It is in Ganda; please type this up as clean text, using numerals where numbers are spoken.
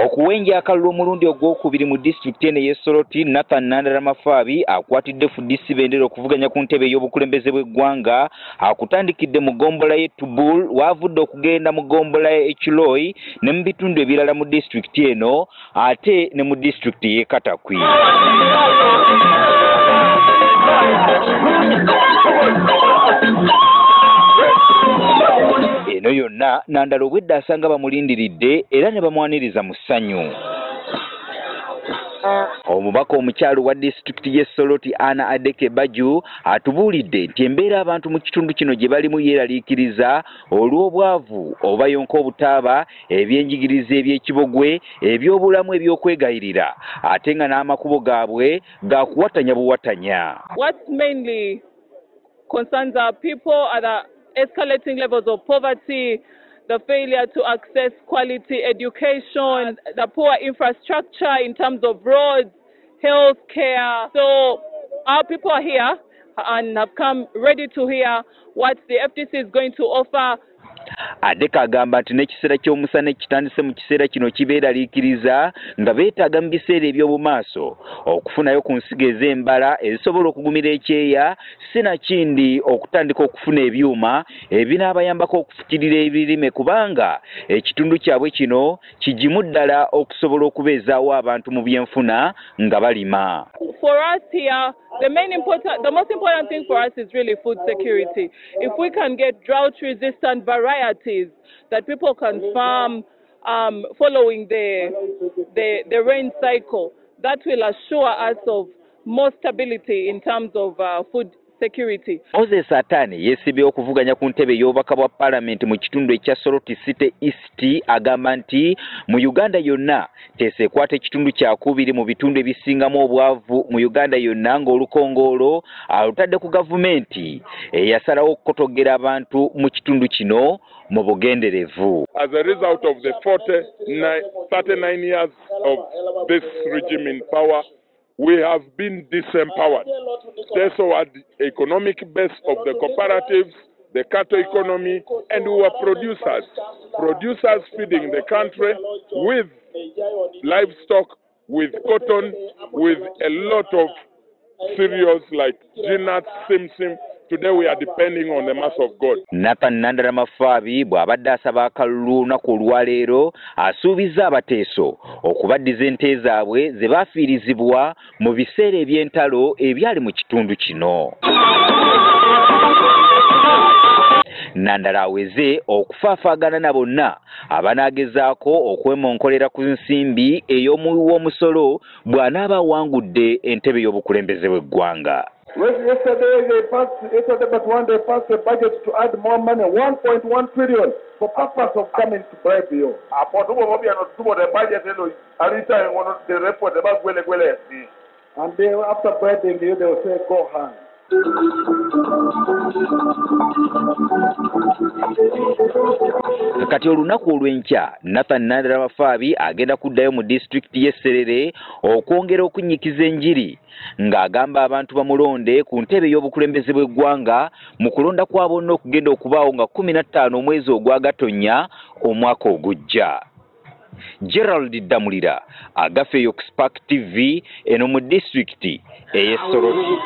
Okuwenja akalulu omulundi ogwokubiri mu disitulikiti eno y'e Soroti, Nathan Nandalamafabi akwatidde Fudisi Bendera okuvuganya ku ntebe ey'obukulembeze bw'eggwanga akutandikidde mu ggombolola y'e Tubul wavudde okugenda mu ggombolola y'e Chiloyi ne mu bitundu ebirala mu disitulikiti eno ate ne mu disitulikiti y'e Katakwi. Eno yonna Nandala obwedda asanga bamulindiridde era ne bamwaniriza mu ssanyu. Omubaka omukyalo wa disitulikiti y'e Soroti Anna Adeke Baju atubuulidde nti embeera abantu mu kitundu kino gye balimu yeeraliikiriza olw'obwavu oba yonka obutaaba ebyenjigiriza eby'ekibogwe eby'obulamu eby'okwegayirira ate nga n'amakubo gaabwe ga kuwatanya buwatanya. What mainly concerns our people are the escalating levels of poverty, the failure to access quality education, the poor infrastructure in terms of roads, health care. So our people are here and have come ready to hear what the FDC is going to offer. Adeka agamba nti n'ekiseera ky'omusana ekitandise mu kiseera kino kibeeraliikiriza nga beetaaga mu biseera eby'obumaaso okufunayo ku nsigo ez'embala ezisobola okugumira ekyeya sinakindi okutandika okufuna ebyuma ebinaabayambako okufukirira ebirime kubanga ekitundu kyabwe kino kigimu ddala okusobola okubeezaawo abantu mu byenfuna nga balima. For us here, the most important thing for us is really food security. If we can get drought-resistant varieties that people can farm following the rain cycle, that will assure us of more stability in terms of food security. Moses Atani yeesibye okuvuganya ku ntebe y'obubaka bwa Paalamenti mu kitundu ekya Soroti City East agamba nti mu Uganda yonna teesekwata ekitundu kyakubiri mu bitundu ebisingamu obwavu mu Uganda yonna ng'olukongoolo alutadde ku gavumenti eyasalawo okukotogera abantu mu kitundu kino mu bugenderevu. As a result of the 39 years of this regime in power, we have been disempowered. So at the economic base of the cooperatives, the cattle economy, and we were producers feeding the country with livestock, with cotton, with a lot of cereals like peanuts, simsim. Today we are depending on the mercy of God. Nathan Nandalamafabi bw'abadde asaba akalulu olunaku olwaleero asuubizza abateeso okubaddiza ente zaabwe ze baafiirizibwa mu biseera eby'entalo ebyali mu kitundu kino. Nandala aweze okufaafaagana na bonna abanaagezaako okwemonkolera ku nsimbi ey'omuwi w'omusolo bw'anaaba awangudde entebe y'obukulembeze bw'eggwanga. Yesterday they passed a budget to add more money, 1.1 trillion, for purpose of coming to bribe you. And they, after bribing you, they will say, go hang. Kati olunaku olw'enkya Nathan Nandalamafabi agenda kuddayo mu disitulikiti y'e Serere okwongera okunnyikiza enjiri ng'agamba abantu bamulonde ku ntebe y'obukulembeze bw'eggwanga mu kulonda kwa bonna okugenda okubaawo nga 15 omwezi ogwa Gatonnya omwaka ogujja. Gerald Damulira agafeeyo ku Spark TV eno mu disitulikiti ey'e Soroti.